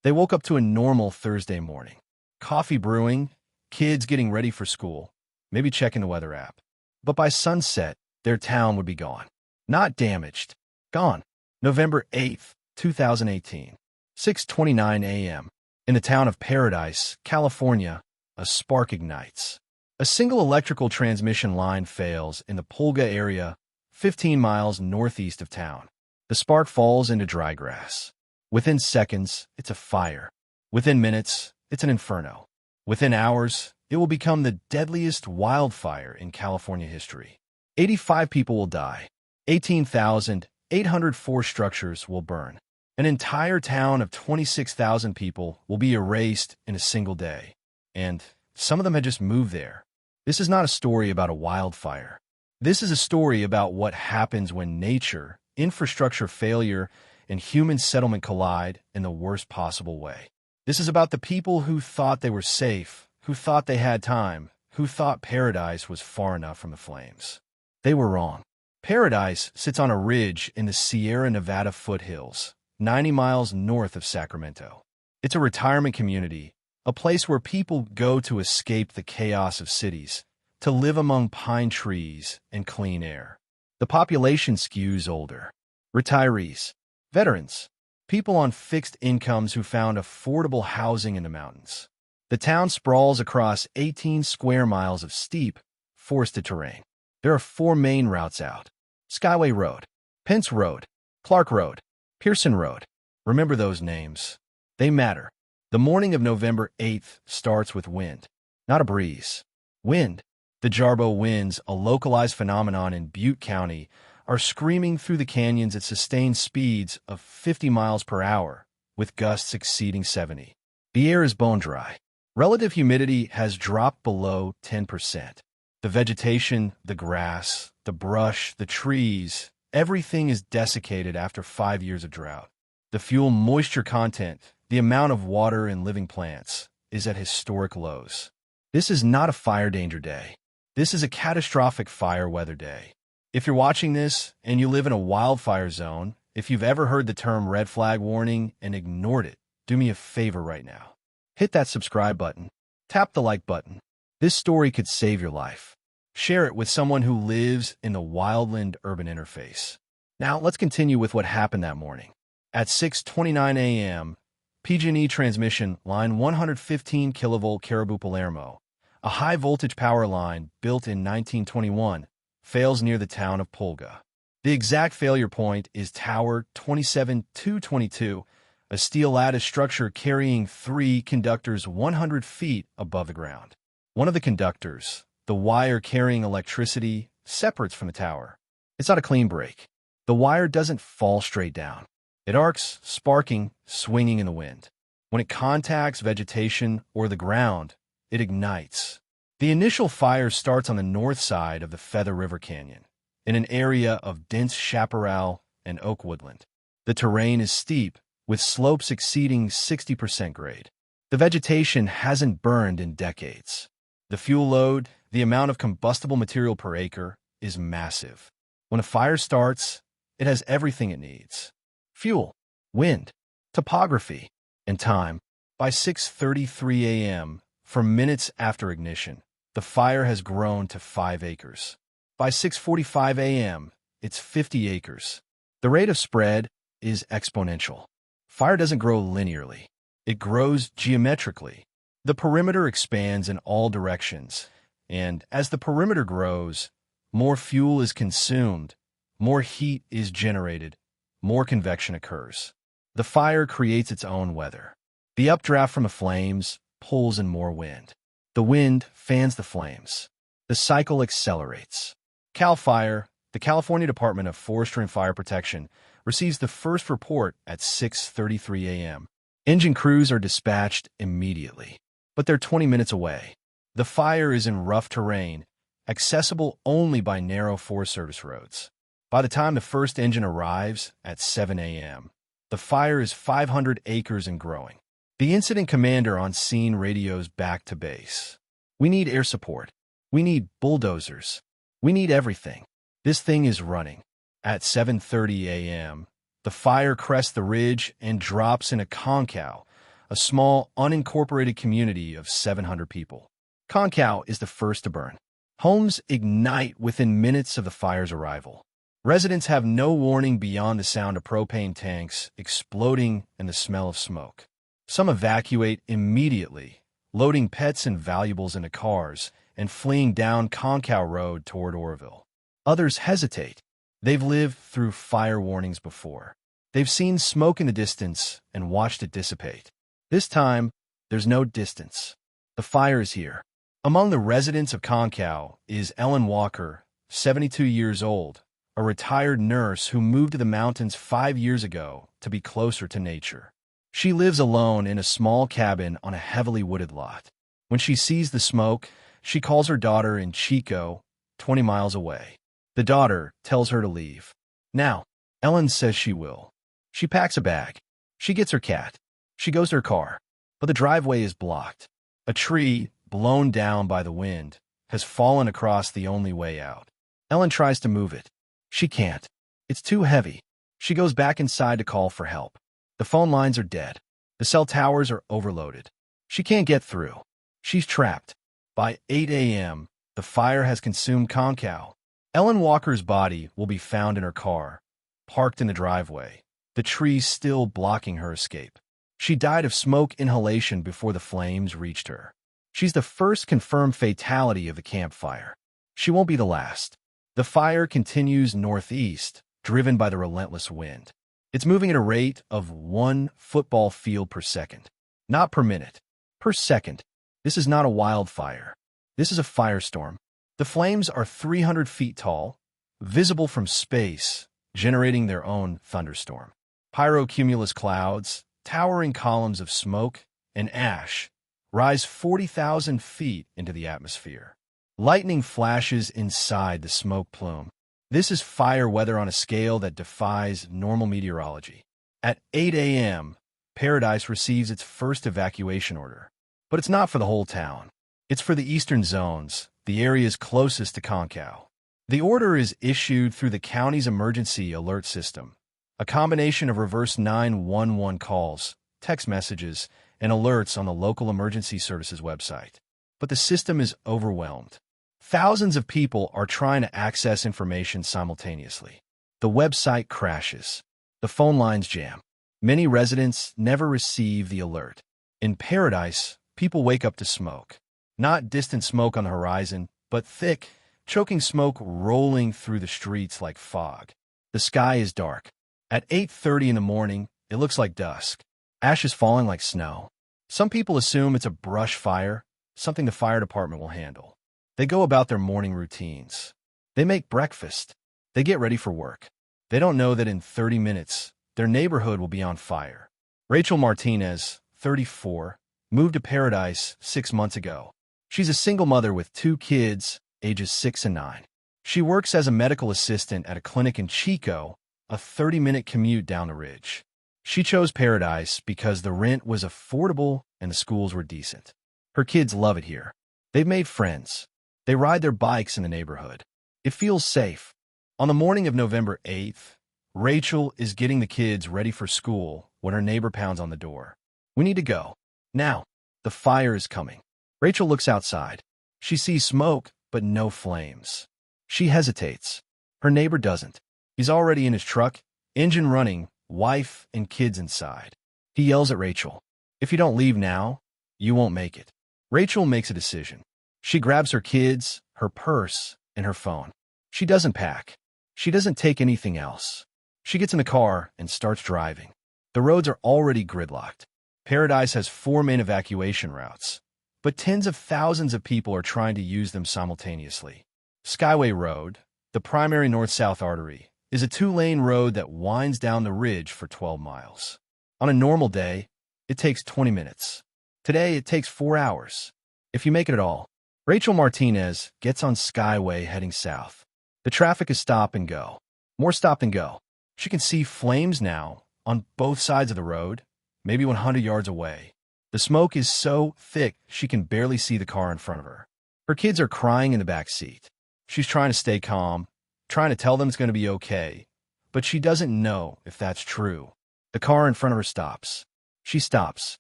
They woke up to a normal Thursday morning. Coffee brewing, kids getting ready for school, maybe checking the weather app. But by sunset, their town would be gone. Not damaged. Gone. November 8th, 2018. 6:29 a.m. In the town of Paradise, California, a spark ignites. A single electrical transmission line fails in the Pulga area, 15 miles northeast of town. The spark falls into dry grass. Within seconds, it's a fire. Within minutes, it's an inferno. Within hours, it will become the deadliest wildfire in California history. 85 people will die. 18,804 structures will burn. An entire town of 26,000 people will be erased in a single day. And some of them had just moved there. This is not a story about a wildfire. This is a story about what happens when nature, infrastructure failure, and human settlement collide in the worst possible way. This is about the people who thought they were safe, who thought they had time, who thought paradise was far enough from the flames. They were wrong. Paradise sits on a ridge in the Sierra Nevada foothills, 90 miles north of Sacramento. It's a retirement community, a place where people go to escape the chaos of cities, to live among pine trees and clean air. The population skews older. Retirees, veterans, people on fixed incomes who found affordable housing in the mountains. The town sprawls across 18 square miles of steep, forested terrain. There are 4 main routes out: Skyway Road, Pence Road, Clark Road, Pearson Road. Remember those names. They matter. The morning of November 8th starts with wind, not a breeze. Wind. The Jarbo winds, a localized phenomenon in Butte County, are screaming through the canyons at sustained speeds of 50 miles per hour, with gusts exceeding 70. The air is bone dry. Relative humidity has dropped below 10%. The vegetation, the grass, the brush, the trees, everything is desiccated after 5 years of drought. The fuel moisture content, the amount of water in living plants, is at historic lows. This is not a fire danger day. This is a catastrophic fire weather day. If you're watching this and you live in a wildfire zone, if you've ever heard the term red flag warning and ignored it, do me a favor right now. Hit that subscribe button. Tap the like button. This story could save your life. Share it with someone who lives in the wildland-urban interface. Now, let's continue with what happened that morning. At 6:29 a.m., PG&E transmission line 115 kilovolt Caribou-Palermo, a high-voltage power line built in 1921, fails near the town of Pulga. The exact failure point is Tower 27222, a steel lattice structure carrying 3 conductors 100 feet above the ground. One of the conductors, the wire carrying electricity, separates from the tower. It's not a clean break. The wire doesn't fall straight down. It arcs, sparking, swinging in the wind. When it contacts vegetation or the ground, it ignites. The initial fire starts on the north side of the Feather River Canyon, in an area of dense chaparral and oak woodland. The terrain is steep, with slopes exceeding 60% grade. The vegetation hasn't burned in decades. The fuel load, the amount of combustible material per acre, is massive. When a fire starts, it has everything it needs: fuel, wind, topography, and time. By 6:33 a.m., from minutes after ignition, the fire has grown to 5 acres. By 6:45 a.m., it's 50 acres. The rate of spread is exponential. Fire doesn't grow linearly. It grows geometrically. The perimeter expands in all directions, and as the perimeter grows, more fuel is consumed, more heat is generated, more convection occurs. The fire creates its own weather. The updraft from the flames pulls in more wind. The wind fans the flames. The cycle accelerates. CAL FIRE, the California Department of Forestry and Fire Protection, receives the first report at 6:33 a.m. Engine crews are dispatched immediately, but they're 20 minutes away. The fire is in rough terrain, accessible only by narrow Forest Service roads. By the time the first engine arrives at 7 a.m., the fire is 500 acres and growing. The incident commander on scene radios back to base. "We need air support. We need bulldozers. We need everything. This thing is running." At 7:30 a.m., the fire crests the ridge and drops in a conchow, a small, unincorporated community of 700 people. Concow is the first to burn. Homes ignite within minutes of the fire's arrival. Residents have no warning beyond the sound of propane tanks exploding and the smell of smoke. Some evacuate immediately, loading pets and valuables into cars and fleeing down Concow Road toward Oroville. Others hesitate. They've lived through fire warnings before. They've seen smoke in the distance and watched it dissipate. This time, there's no distance. The fire is here. Among the residents of Concow is Ellen Walker, 72 years old, a retired nurse who moved to the mountains 5 years ago to be closer to nature. She lives alone in a small cabin on a heavily wooded lot. When she sees the smoke, she calls her daughter in Chico, 20 miles away. The daughter tells her to leave. Now, Ellen says she will. She packs a bag. She gets her cat. She goes to her car. But the driveway is blocked. A tree, blown down by the wind, has fallen across the only way out. Ellen tries to move it. She can't. It's too heavy. She goes back inside to call for help. The phone lines are dead. The cell towers are overloaded. She can't get through. She's trapped. By 8 a.m., the fire has consumed Concow. Ellen Walker's body will be found in her car, parked in the driveway, the trees still blocking her escape. She died of smoke inhalation before the flames reached her. She's the first confirmed fatality of the campfire. She won't be the last. The fire continues northeast, driven by the relentless wind. It's moving at a rate of 1 football field per second. Not per minute. Per second. This is not a wildfire. This is a firestorm. The flames are 300 feet tall, visible from space, generating their own thunderstorm. Pyrocumulus clouds, towering columns of smoke and ash, rise 40,000 feet into the atmosphere. Lightning flashes inside the smoke plume. This is fire weather on a scale that defies normal meteorology. At 8 a.m., Paradise receives its first evacuation order. But it's not for the whole town. It's for the eastern zones, the areas closest to Concow. The order is issued through the county's emergency alert system, a combination of reverse 911 calls, text messages, and alerts on the local emergency services website. But the system is overwhelmed. Thousands of people are trying to access information simultaneously. The website crashes. The phone lines jam. Many residents never receive the alert. In Paradise, people wake up to smoke. Not distant smoke on the horizon, but thick, choking smoke rolling through the streets like fog. The sky is dark. At 8:30 in the morning, it looks like dusk. Ash is falling like snow. Some people assume it's a brush fire, something the fire department will handle. They go about their morning routines. They make breakfast. They get ready for work. They don't know that in 30 minutes, their neighborhood will be on fire. Rachel Martinez, 34, moved to Paradise 6 months ago. She's a single mother with 2 kids, ages 6 and 9. She works as a medical assistant at a clinic in Chico, a 30-minute commute down the ridge. She chose Paradise because the rent was affordable and the schools were decent. Her kids love it here. They've made friends. They ride their bikes in the neighborhood. It feels safe. On the morning of November 8th, Rachel is getting the kids ready for school when her neighbor pounds on the door. We need to go. Now, the fire is coming. Rachel looks outside. She sees smoke, but no flames. She hesitates. Her neighbor doesn't. He's already in his truck, engine running, wife and kids inside. He yells at Rachel, "If you don't leave now, you won't make it." Rachel makes a decision. She grabs her kids, her purse, and her phone. She doesn't pack. She doesn't take anything else. She gets in the car and starts driving. The roads are already gridlocked. Paradise has 4 main evacuation routes, but tens of thousands of people are trying to use them simultaneously. Skyway Road, the primary north-south artery, is a 2-lane road that winds down the ridge for 12 miles. On a normal day, it takes 20 minutes. Today, it takes 4 hours. If you make it at all. Rachel Martinez gets on Skyway heading south. The traffic is stop and go. More stop than go. She can see flames now on both sides of the road, maybe 100 yards away. The smoke is so thick she can barely see the car in front of her. Her kids are crying in the back seat. She's trying to stay calm, trying to tell them it's going to be okay, but she doesn't know if that's true. The car in front of her stops. She stops.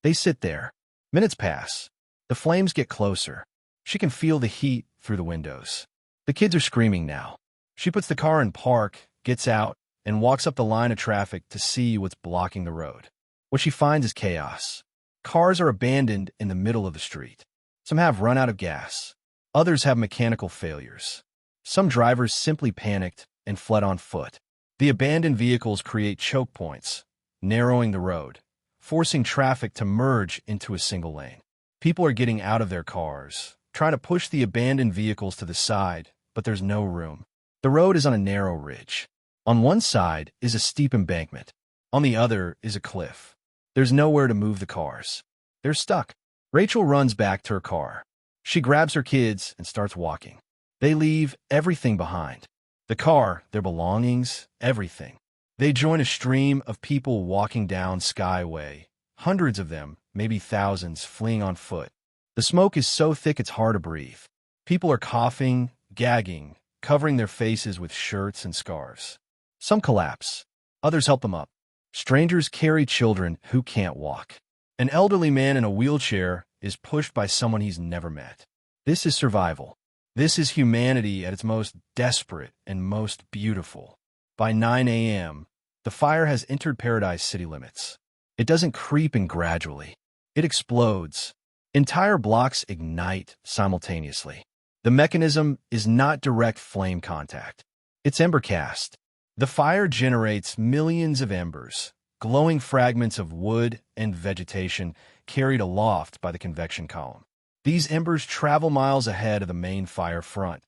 They sit there. Minutes pass. The flames get closer. She can feel the heat through the windows. The kids are screaming now. She puts the car in park, gets out, and walks up the line of traffic to see what's blocking the road. What she finds is chaos. Cars are abandoned in the middle of the street. Some have run out of gas. Others have mechanical failures. Some drivers simply panicked and fled on foot. The abandoned vehicles create choke points, narrowing the road, forcing traffic to merge into a single lane. People are getting out of their cars, trying to push the abandoned vehicles to the side, but there's no room. The road is on a narrow ridge. On one side is a steep embankment. On the other is a cliff. There's nowhere to move the cars. They're stuck. Rachel runs back to her car. She grabs her kids and starts walking. They leave everything behind. The car, their belongings, everything. They join a stream of people walking down Skyway. Hundreds of them, maybe thousands, fleeing on foot. The smoke is so thick it's hard to breathe. People are coughing, gagging, covering their faces with shirts and scarves. Some collapse. Others help them up. Strangers carry children who can't walk. An elderly man in a wheelchair is pushed by someone he's never met. This is survival. This is humanity at its most desperate and most beautiful. By 9 a.m., the fire has entered Paradise city limits. It doesn't creep in gradually. It explodes. Entire blocks ignite simultaneously. The mechanism is not direct flame contact. It's embercast. The fire generates millions of embers, glowing fragments of wood and vegetation carried aloft by the convection column. These embers travel miles ahead of the main fire front,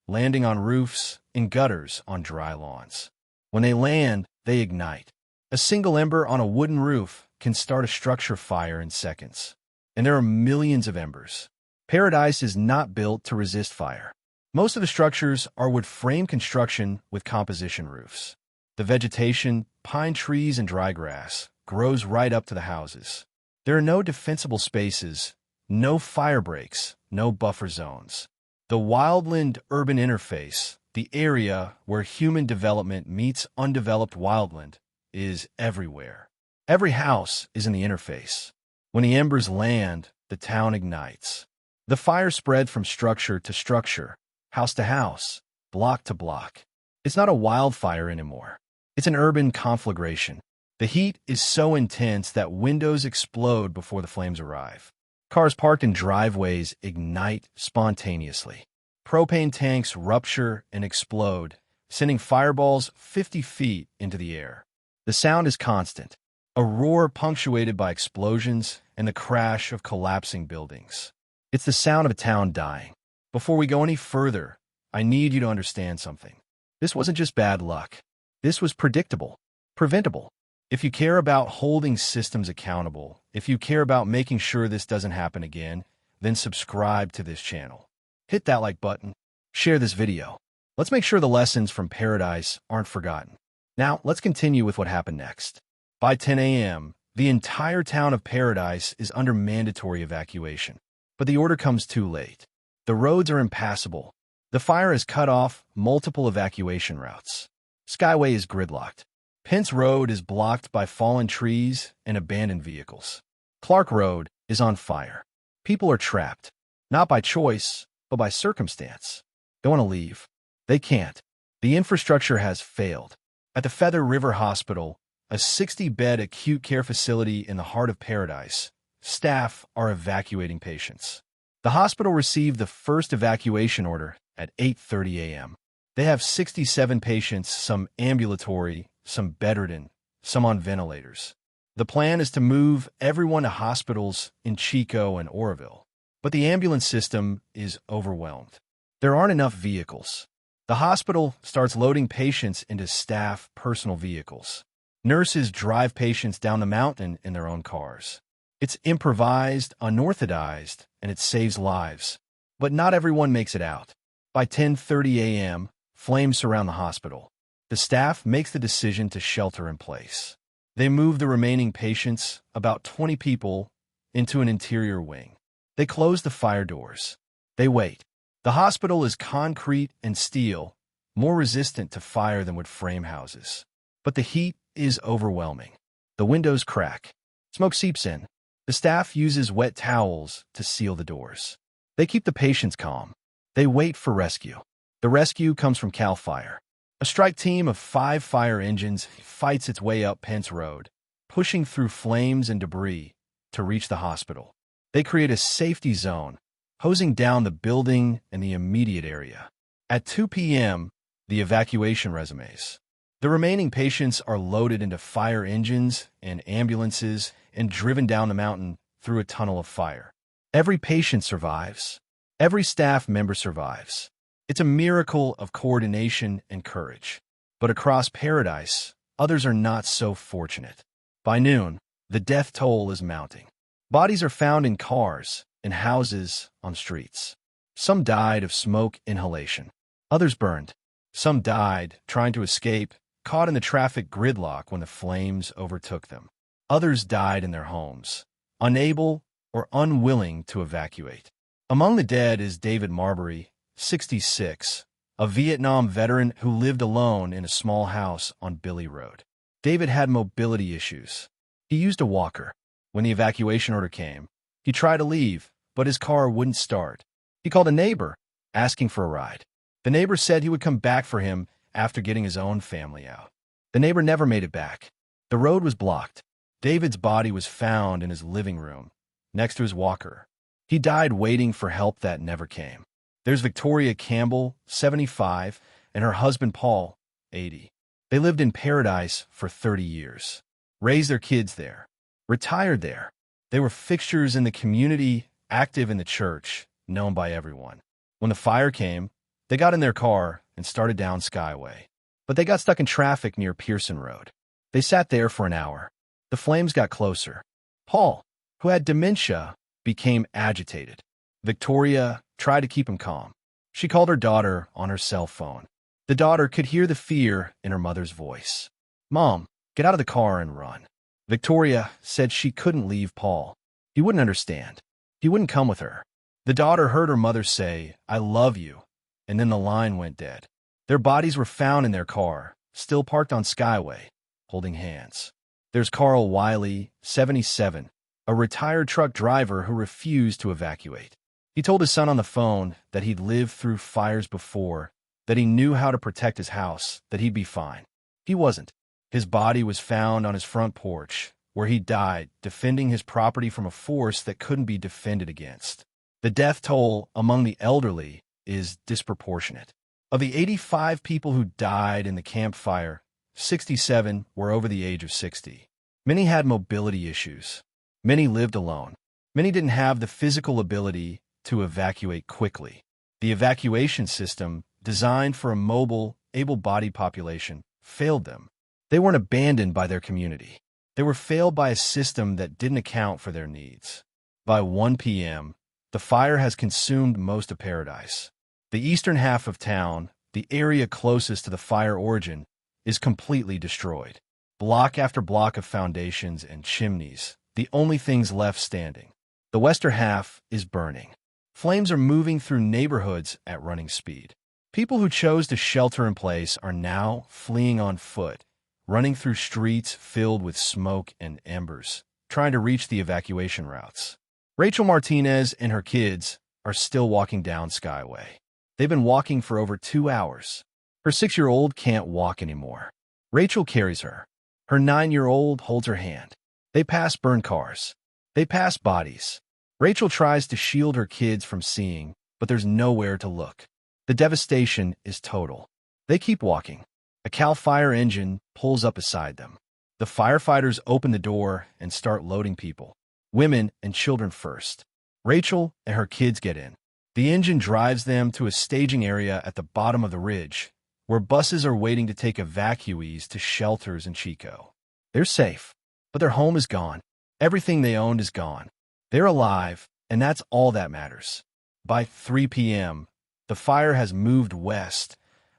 landing on roofs, in gutters, on dry lawns. When they land, they ignite. A single ember on a wooden roof can start a structure fire in seconds. And there are millions of embers. Paradise is not built to resist fire. Most of the structures are wood frame construction with composition roofs. The vegetation, pine trees and dry grass, grows right up to the houses. There are no defensible spaces, no fire breaks, no buffer zones. The wildland-urban interface, the area where human development meets undeveloped wildland, is everywhere. Every house is in the interface. When the embers land, the town ignites. The fire spread from structure to structure, house to house, block to block. It's not a wildfire anymore. It's an urban conflagration. The heat is so intense that windows explode before the flames arrive. Cars parked in driveways ignite spontaneously. Propane tanks rupture and explode, sending fireballs 50 feet into the air. The sound is constant, a roar punctuated by explosions and the crash of collapsing buildings. It's the sound of a town dying. Before we go any further, I need you to understand something. This wasn't just bad luck. This was predictable, preventable. If you care about holding systems accountable, if you care about making sure this doesn't happen again, then subscribe to this channel. Hit that like button. Share this video. Let's make sure the lessons from Paradise aren't forgotten. Now, let's continue with what happened next. By 10 a.m., the entire town of Paradise is under mandatory evacuation. But the order comes too late. The roads are impassable. The fire has cut off multiple evacuation routes. Skyway is gridlocked. Pence Road is blocked by fallen trees and abandoned vehicles. Clark Road is on fire. People are trapped, not by choice, but by circumstance. They want to leave. They can't. The infrastructure has failed. At the Feather River Hospital, a 60-bed acute care facility in the heart of Paradise, staff are evacuating patients. The hospital received the first evacuation order at 8:30 a.m. They have 67 patients, some ambulatory, some bedridden, some on ventilators. The plan is to move everyone to hospitals in Chico and Oroville. But the ambulance system is overwhelmed. There aren't enough vehicles. The hospital starts loading patients into staff personal vehicles. Nurses drive patients down the mountain in their own cars. It's improvised, unorthodox, and it saves lives. But not everyone makes it out. By 10:30 a.m., flames surround the hospital. The staff makes the decision to shelter in place. They move the remaining patients, about 20 people, into an interior wing. They close the fire doors. They wait. The hospital is concrete and steel, more resistant to fire than would frame houses. But the heat is overwhelming. The windows crack. Smoke seeps in. The staff uses wet towels to seal the doors. They keep the patients calm. They wait for rescue. The rescue comes from Cal Fire. A strike team of 5 fire engines fights its way up Pence Road, pushing through flames and debris to reach the hospital. They create a safety zone, hosing down the building and the immediate area. At 2 p.m., the evacuation resumes. The remaining patients are loaded into fire engines and ambulances and driven down the mountain through a tunnel of fire. Every patient survives. Every staff member survives. It's a miracle of coordination and courage. But across Paradise, others are not so fortunate. By noon, the death toll is mounting. Bodies are found in cars, in houses, on streets. Some died of smoke inhalation. Others burned. Some died trying to escape, caught in the traffic gridlock when the flames overtook them. Others died in their homes, unable or unwilling to evacuate. Among the dead is David Marbury, 66, a Vietnam veteran who lived alone in a small house on Billy Road. David had mobility issues. He used a walker. When the evacuation order came, he tried to leave, but his car wouldn't start. He called a neighbor, asking for a ride. The neighbor said he would come back for him after getting his own family out. The neighbor never made it back. The road was blocked. David's body was found in his living room, next to his walker. He died waiting for help that never came. There's Victoria Campbell, 75, and her husband Paul, 80. They lived in Paradise for 30 years, raised their kids there, retired there. They were fixtures in the community, active in the church, known by everyone. When the fire came, they got in their car and started down Skyway. But they got stuck in traffic near Pearson Road. They sat there for an hour. The flames got closer. Paul, who had dementia, became agitated. Victoria tried to keep him calm. She called her daughter on her cell phone. The daughter could hear the fear in her mother's voice. "Mom, get out of the car and run." Victoria said she couldn't leave Paul. He wouldn't understand. He wouldn't come with her. The daughter heard her mother say, "I love you," and then the line went dead. Their bodies were found in their car, still parked on Skyway, holding hands. There's Carl Wiley, 77, a retired truck driver who refused to evacuate. He told his son on the phone that he'd lived through fires before, that he knew how to protect his house, that he'd be fine. He wasn't. His body was found on his front porch, where he died defending his property from a force that couldn't be defended against. The death toll among the elderly is disproportionate. Of the 85 people who died in the Camp Fire, 67 were over the age of 60. Many had mobility issues. Many lived alone. Many didn't have the physical ability to evacuate quickly. The evacuation system, designed for a mobile, able-bodied population, failed them. They weren't abandoned by their community. They were failed by a system that didn't account for their needs. By 1 p.m., the fire has consumed most of Paradise. The eastern half of town, the area closest to the fire origin, is completely destroyed. Block after block of foundations and chimneys, the only things left standing. The western half is burning. Flames are moving through neighborhoods at running speed. People who chose to shelter in place are now fleeing on foot, running through streets filled with smoke and embers, trying to reach the evacuation routes. Rachel Martinez and her kids are still walking down Skyway. They've been walking for over 2 hours. Her 6-year-old can't walk anymore. Rachel carries her. Her 9-year-old holds her hand. They pass burned cars. They pass bodies. Rachel tries to shield her kids from seeing, but there's nowhere to look. The devastation is total. They keep walking. A Cal Fire engine pulls up beside them. The firefighters open the door and start loading people. Women and children first. Rachel and her kids get in. The engine drives them to a staging area at the bottom of the ridge, where buses are waiting to take evacuees to shelters in Chico. They're safe, but their home is gone. Everything they owned is gone. They're alive, and that's all that matters. By 3 p.m., the fire has moved west,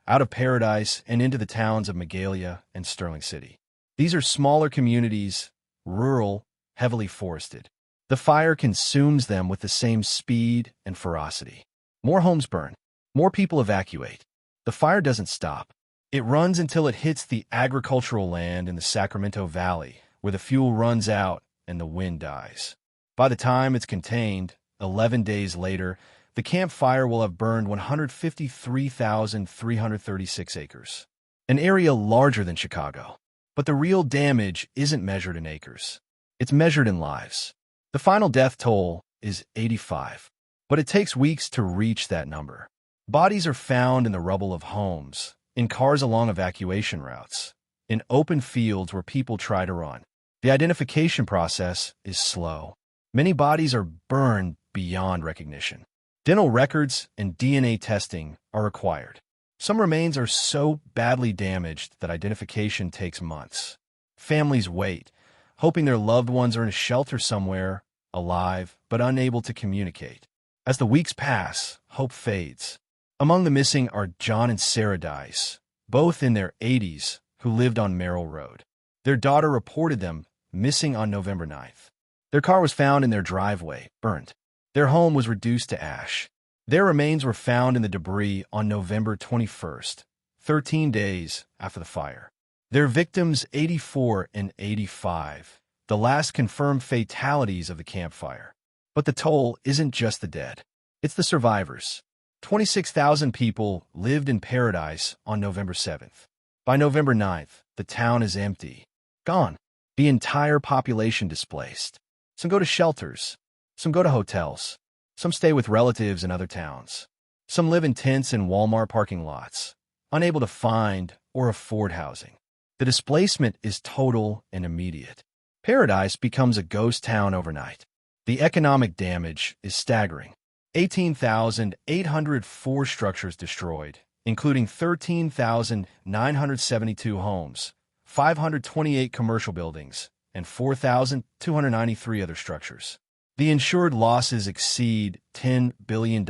out of Paradise and into the towns of Magalia and Sterling City. These are smaller communities, rural, heavily forested. The fire consumes them with the same speed and ferocity. More homes burn. More people evacuate. The fire doesn't stop. It runs until it hits the agricultural land in the Sacramento Valley, where the fuel runs out and the wind dies. By the time it's contained, 11 days later, the campfire will have burned 153,336 acres, an area larger than Chicago. But the real damage isn't measured in acres. It's measured in lives. The final death toll is 85, but it takes weeks to reach that number. Bodies are found in the rubble of homes, in cars along evacuation routes, in open fields where people try to run. The identification process is slow. Many bodies are burned beyond recognition. Dental records and DNA testing are required. Some remains are so badly damaged that identification takes months. Families wait, hoping their loved ones are in a shelter somewhere, alive but unable to communicate. As the weeks pass, hope fades. Among the missing are John and Sarah Dice, both in their 80s, who lived on Merrill Road. Their daughter reported them missing on November 9th. Their car was found in their driveway, burnt. Their home was reduced to ash. Their remains were found in the debris on November 21st, 13 days after the fire. Their victims, 84 and 85, the last confirmed fatalities of the campfire. But the toll isn't just the dead. It's the survivors. 26,000 people lived in paradise on November 7th. By November 9th, the town is empty. Gone. The entire population displaced. Some go to shelters. Some go to hotels. Some stay with relatives in other towns. Some live in tents in Walmart parking lots, unable to find or afford housing. The displacement is total and immediate. Paradise becomes a ghost town overnight. The economic damage is staggering. 18,804 structures destroyed, including 13,972 homes, 528 commercial buildings, and 4,293 other structures. The insured losses exceed $10 billion,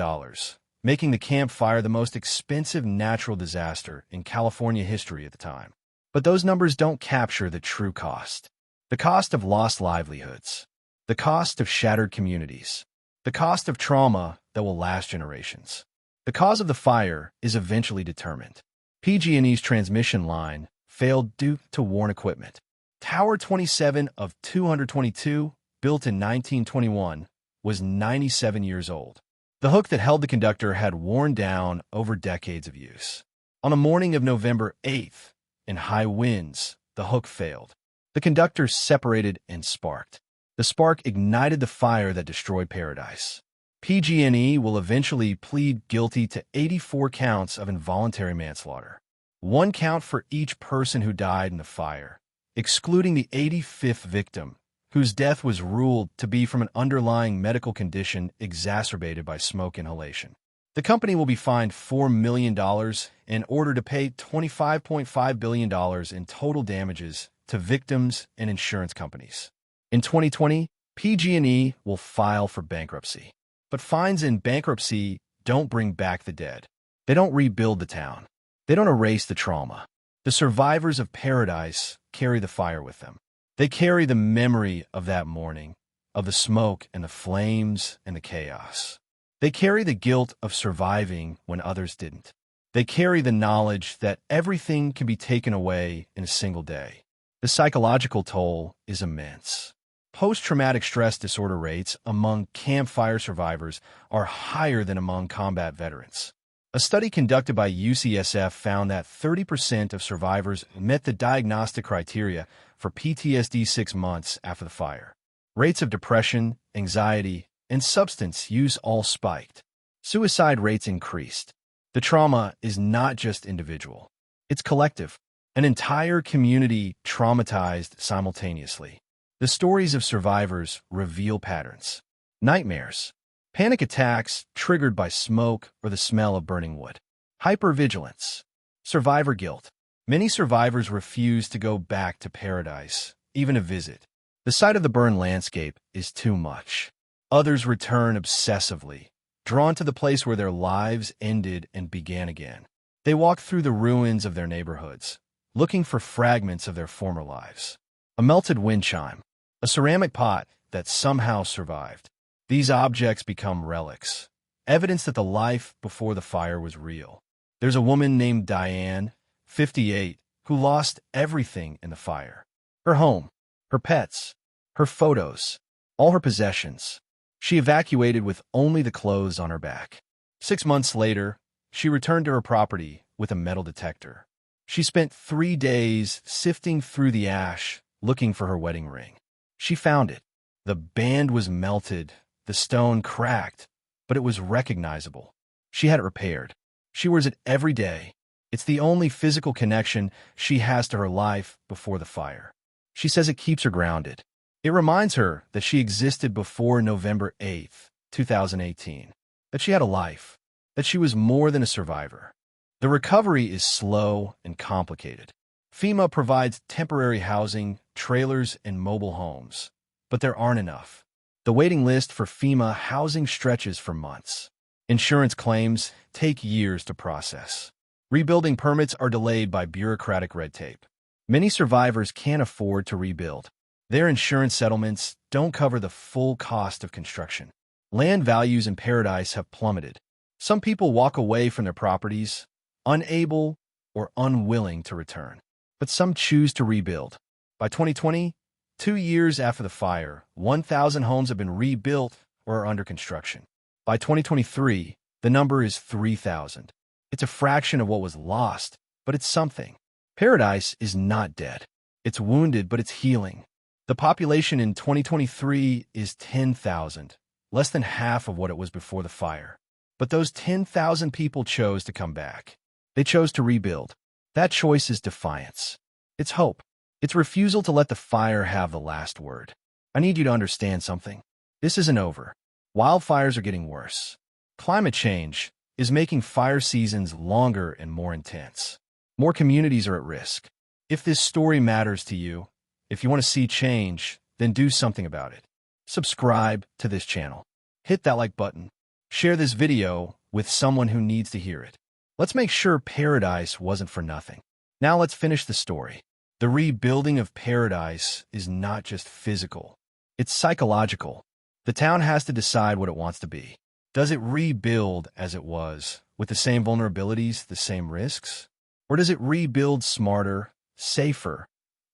making the campfire the most expensive natural disaster in California history at the time. But those numbers don't capture the true cost. The cost of lost livelihoods, the cost of shattered communities, the cost of trauma that will last generations. The cause of the fire is eventually determined. PG&E's transmission line failed due to worn equipment. Tower 27 of 222, built in 1921, was 97 years old. The hook that held the conductor had worn down over decades of use. On the morning of November 8th, in high winds, the hook failed. The conductor separated and sparked. The spark ignited the fire that destroyed Paradise. PG&E will eventually plead guilty to 84 counts of involuntary manslaughter, one count for each person who died in the fire, excluding the 85th victim, whose death was ruled to be from an underlying medical condition exacerbated by smoke inhalation. The company will be fined $4 million in order to pay $25.5 billion in total damages to victims and insurance companies. In 2020, PG&E will file for bankruptcy. But fines in bankruptcy don't bring back the dead. They don't rebuild the town. They don't erase the trauma. The survivors of Paradise carry the fire with them. They carry the memory of that morning, of the smoke and the flames and the chaos. They carry the guilt of surviving when others didn't. They carry the knowledge that everything can be taken away in a single day. The psychological toll is immense. Post-traumatic stress disorder rates among campfire survivors are higher than among combat veterans. A study conducted by UCSF found that 30% of survivors met the diagnostic criteria for PTSD 6 months after the fire. Rates of depression, anxiety, and substance use all spiked. Suicide rates increased. The trauma is not just individual. It's collective. An entire community traumatized simultaneously. The stories of survivors reveal patterns. Nightmares. Panic attacks triggered by smoke or the smell of burning wood. Hypervigilance. Survivor guilt. Many survivors refuse to go back to Paradise, even to visit. The sight of the burned landscape is too much. Others return obsessively, drawn to the place where their lives ended and began again. They walk through the ruins of their neighborhoods, looking for fragments of their former lives. A melted wind chime. A ceramic pot that somehow survived. These objects become relics, evidence that the life before the fire was real. There's a woman named Diane, 58, who lost everything in the fire. Her home, her pets, her photos, all her possessions. She evacuated with only the clothes on her back. 6 months later, she returned to her property with a metal detector. She spent 3 days sifting through the ash, looking for her wedding ring. She found it. The band was melted, the stone cracked, but it was recognizable. She had it repaired. She wears it every day. It's the only physical connection she has to her life before the fire. She says it keeps her grounded. It reminds her that she existed before November 8th, 2018, that she had a life, that she was more than a survivor. The recovery is slow and complicated. FEMA provides temporary housing, trailers, and mobile homes, but there aren't enough. The waiting list for FEMA housing stretches for months. Insurance claims take years to process. Rebuilding permits are delayed by bureaucratic red tape. Many survivors can't afford to rebuild. Their insurance settlements don't cover the full cost of construction. Land values in Paradise have plummeted. Some people walk away from their properties, unable or unwilling to return. But some choose to rebuild. By 2020, 2 years after the fire, 1,000 homes have been rebuilt or are under construction. By 2023, the number is 3,000. It's a fraction of what was lost, but it's something. Paradise is not dead. It's wounded, but it's healing. The population in 2023 is 10,000, less than half of what it was before the fire. But those 10,000 people chose to come back. They chose to rebuild. That choice is defiance. It's hope. It's refusal to let the fire have the last word. I need you to understand something. This isn't over. Wildfires are getting worse. Climate change is making fire seasons longer and more intense. More communities are at risk. If this story matters to you, if you want to see change, then do something about it. Subscribe to this channel. Hit that like button. Share this video with someone who needs to hear it. Let's make sure Paradise wasn't for nothing. Now let's finish the story. The rebuilding of Paradise is not just physical. It's psychological. The town has to decide what it wants to be. Does it rebuild as it was, with the same vulnerabilities, the same risks? Or does it rebuild smarter, safer,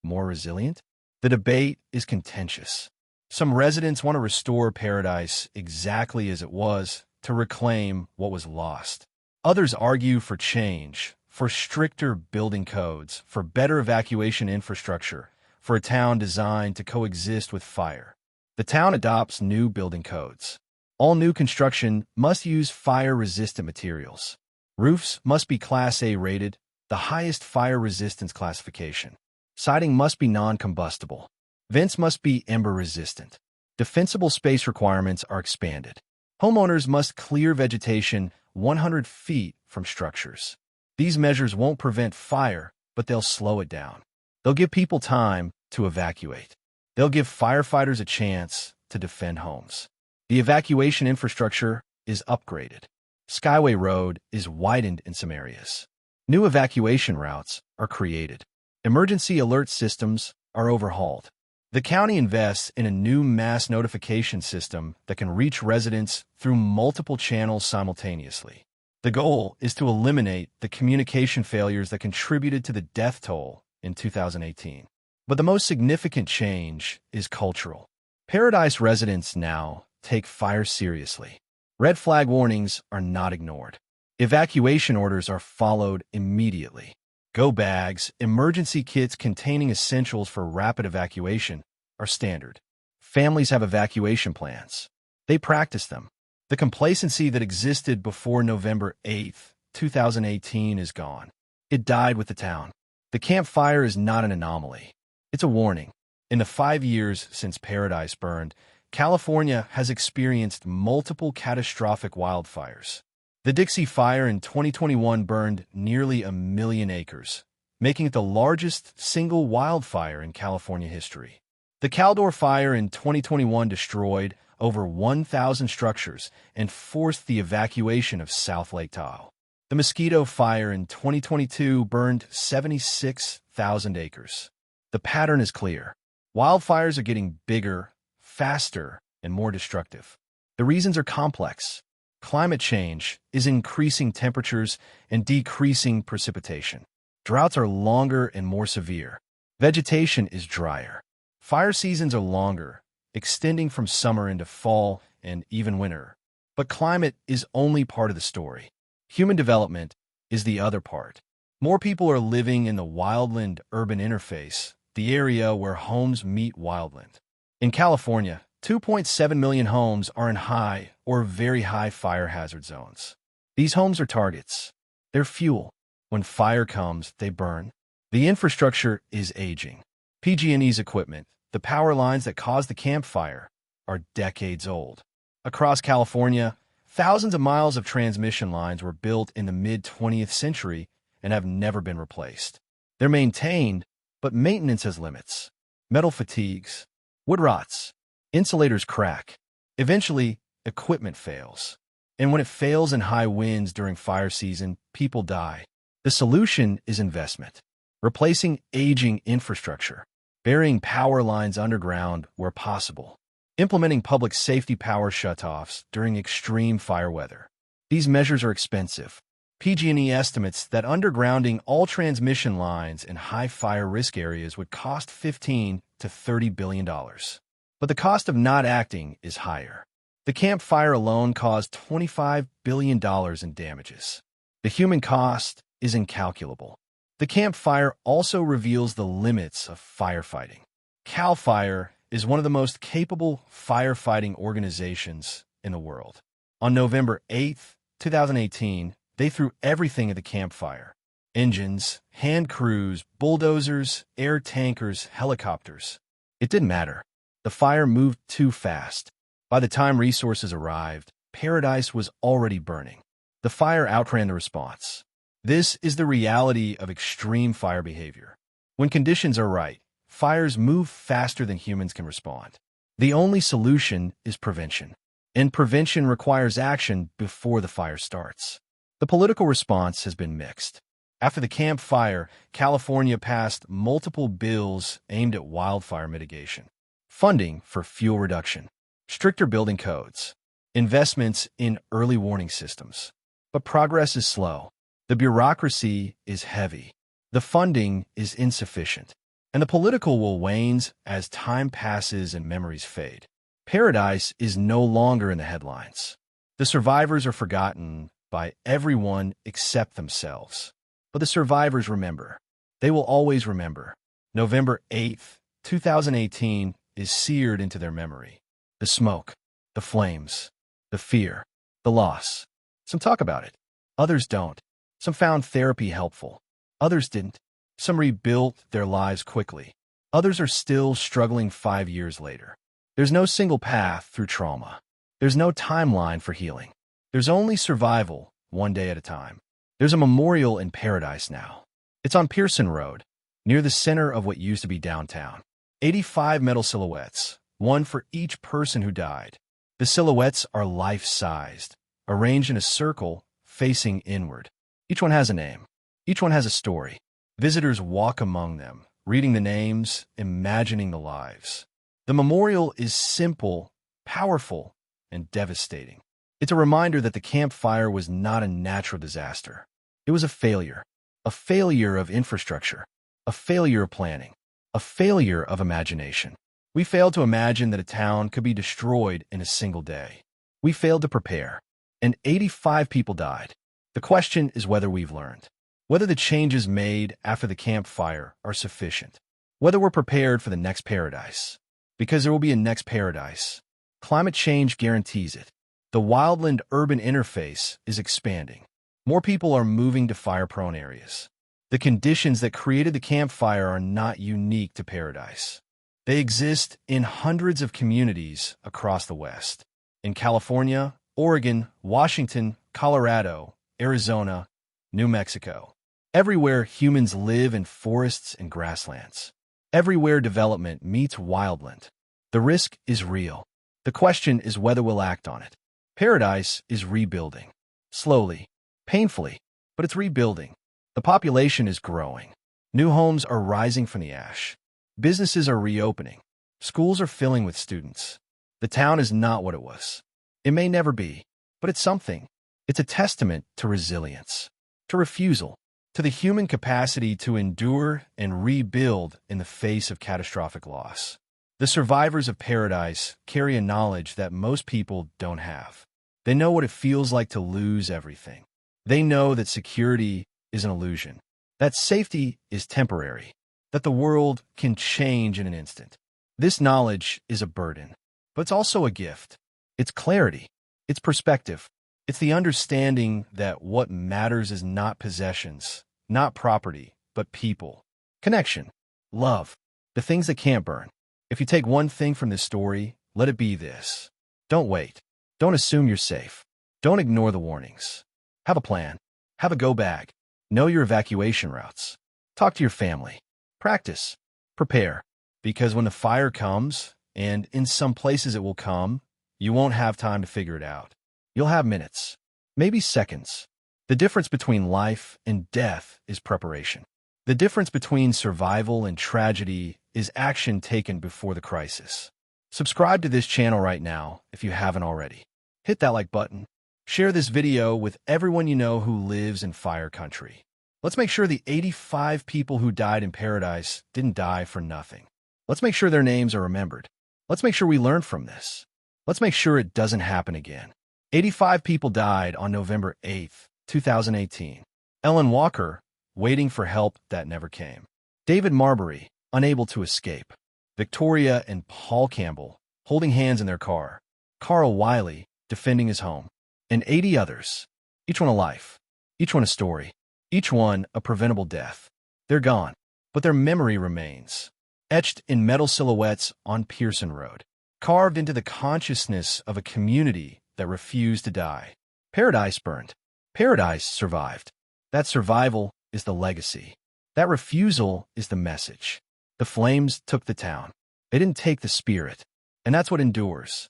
more resilient? The debate is contentious. Some residents want to restore Paradise exactly as it was to reclaim what was lost. Others argue for change, for stricter building codes, for better evacuation infrastructure, for a town designed to coexist with fire. The town adopts new building codes. All new construction must use fire-resistant materials. Roofs must be Class A rated, the highest fire resistance classification. Siding must be non-combustible. Vents must be ember-resistant. Defensible space requirements are expanded. Homeowners must clear vegetation 100 feet from structures. These measures won't prevent fire, but they'll slow it down. They'll give people time to evacuate. They'll give firefighters a chance to defend homes. The evacuation infrastructure is upgraded. Skyway Road is widened in some areas. New evacuation routes are created. Emergency alert systems are overhauled. The county invests in a new mass notification system that can reach residents through multiple channels simultaneously. The goal is to eliminate the communication failures that contributed to the death toll in 2018. But the most significant change is cultural. Paradise residents now take fire seriously. Red flag warnings are not ignored. Evacuation orders are followed immediately. Go bags, emergency kits containing essentials for rapid evacuation, are standard. Families have evacuation plans. They practice them. The complacency that existed before November 8th, 2018 is gone. It died with the town. The campfire is not an anomaly. It's a warning. In the 5 years since Paradise burned, California has experienced multiple catastrophic wildfires. The Dixie Fire in 2021 burned nearly 1 million acres, making it the largest single wildfire in California history. The Caldor Fire in 2021 destroyed over 1,000 structures and forced the evacuation of South Lake Tahoe. The Mosquito Fire in 2022 burned 76,000 acres. The pattern is clear. Wildfires are getting bigger, faster, and more destructive. The reasons are complex. Climate change is increasing temperatures and decreasing precipitation. Droughts are longer and more severe. Vegetation is drier. Fire seasons are longer, extending from summer into fall and even winter. But climate is only part of the story. Human development is the other part. More people are living in the wildland-urban interface, the area where homes meet wildland. In California, 2.7 million homes are in high or very high fire hazard zones. These homes are targets. They're fuel. When fire comes, they burn. The infrastructure is aging. PG&E's equipment, the power lines that caused the campfire, are decades old. Across California, thousands of miles of transmission lines were built in the mid-20th century and have never been replaced. They're maintained, but maintenance has limits. Metal fatigues, wood rots, insulators crack. Eventually, equipment fails. And when it fails in high winds during fire season, people die. The solution is investment. Replacing aging infrastructure. Burying power lines underground where possible. Implementing public safety power shutoffs during extreme fire weather. These measures are expensive. PG&E estimates that undergrounding all transmission lines in high fire risk areas would cost $15 to $30 billion. But the cost of not acting is higher. The Camp Fire alone caused $25 billion in damages. The human cost is incalculable. The Camp Fire also reveals the limits of firefighting. CAL FIRE is one of the most capable firefighting organizations in the world. On November 8, 2018, they threw everything at the campfire. Engines, hand crews, bulldozers, air tankers, helicopters. It didn't matter. The fire moved too fast. By the time resources arrived, paradise was already burning. The fire outran the response. This is the reality of extreme fire behavior. When conditions are right, fires move faster than humans can respond. The only solution is prevention. And prevention requires action before the fire starts. The political response has been mixed. After the Camp Fire, California passed multiple bills aimed at wildfire mitigation. Funding for fuel reduction, stricter building codes, investments in early warning systems. But progress is slow. The bureaucracy is heavy. The funding is insufficient. And the political will wanes as time passes and memories fade. Paradise is no longer in the headlines. The survivors are forgotten by everyone except themselves. But the survivors remember. They will always remember. November 8th, 2018 is seared into their memory. The smoke, the flames, the fear, the loss. Some talk about it. Others don't. Some found therapy helpful. Others didn't. Some rebuilt their lives quickly. Others are still struggling 5 years later. There's no single path through trauma. There's no timeline for healing. There's only survival, one day at a time. There's a memorial in Paradise now. It's on Pearson Road, near the center of what used to be downtown. 85 metal silhouettes, one for each person who died. The silhouettes are life-sized, arranged in a circle facing inward. Each one has a name. Each one has a story. Visitors walk among them, reading the names, imagining the lives. The memorial is simple, powerful, and devastating. It's a reminder that the Camp Fire was not a natural disaster. It was a failure of infrastructure, a failure of planning, a failure of imagination. We failed to imagine that a town could be destroyed in a single day. We failed to prepare, and 85 people died. The question is whether we've learned, whether the changes made after the Camp Fire are sufficient, whether we're prepared for the next paradise. Because there will be a next paradise. Climate change guarantees it. The wildland-urban interface is expanding. More people are moving to fire-prone areas. The conditions that created the Camp Fire are not unique to Paradise. They exist in hundreds of communities across the West. In California, Oregon, Washington, Colorado, Arizona, New Mexico. Everywhere humans live in forests and grasslands. Everywhere development meets wildland. The risk is real. The question is whether we'll act on it. Paradise is rebuilding. Slowly, painfully, but it's rebuilding. The population is growing. New homes are rising from the ash. Businesses are reopening. Schools are filling with students. The town is not what it was. It may never be, but it's something. It's a testament to resilience, to refusal, to the human capacity to endure and rebuild in the face of catastrophic loss. The survivors of paradise carry a knowledge that most people don't have. They know what it feels like to lose everything. They know that security is an illusion, that safety is temporary, that the world can change in an instant. This knowledge is a burden, but it's also a gift. It's clarity. It's perspective. It's the understanding that what matters is not possessions, not property, but people, connection, love, the things that can't burn. If you take one thing from this story, let it be this. Don't wait. Don't assume you're safe. Don't ignore the warnings. Have a plan. Have a go bag. Know your evacuation routes. Talk to your family. Practice. Prepare. Because when the fire comes, and in some places it will come, you won't have time to figure it out. You'll have minutes, maybe seconds. The difference between life and death is preparation. The difference between survival and tragedy is action taken before the crisis. Subscribe to this channel right now if you haven't already. Hit that like button. Share this video with everyone you know who lives in fire country. Let's make sure the 85 people who died in paradise didn't die for nothing. Let's make sure their names are remembered. Let's make sure we learn from this. Let's make sure it doesn't happen again. 85 people died on November 8th, 2018. Ellen Walker, waiting for help that never came. David Marbury, unable to escape. Victoria and Paul Campbell, holding hands in their car. Carl Wiley, defending his home. And 80 others, each one a life, each one a story, each one a preventable death. They're gone, but their memory remains, etched in metal silhouettes on Pearson Road, carved into the consciousness of a community that refused to die. Paradise burned. Paradise survived. That survival is the legacy. That refusal is the message. The flames took the town. They didn't take the spirit. And that's what endures.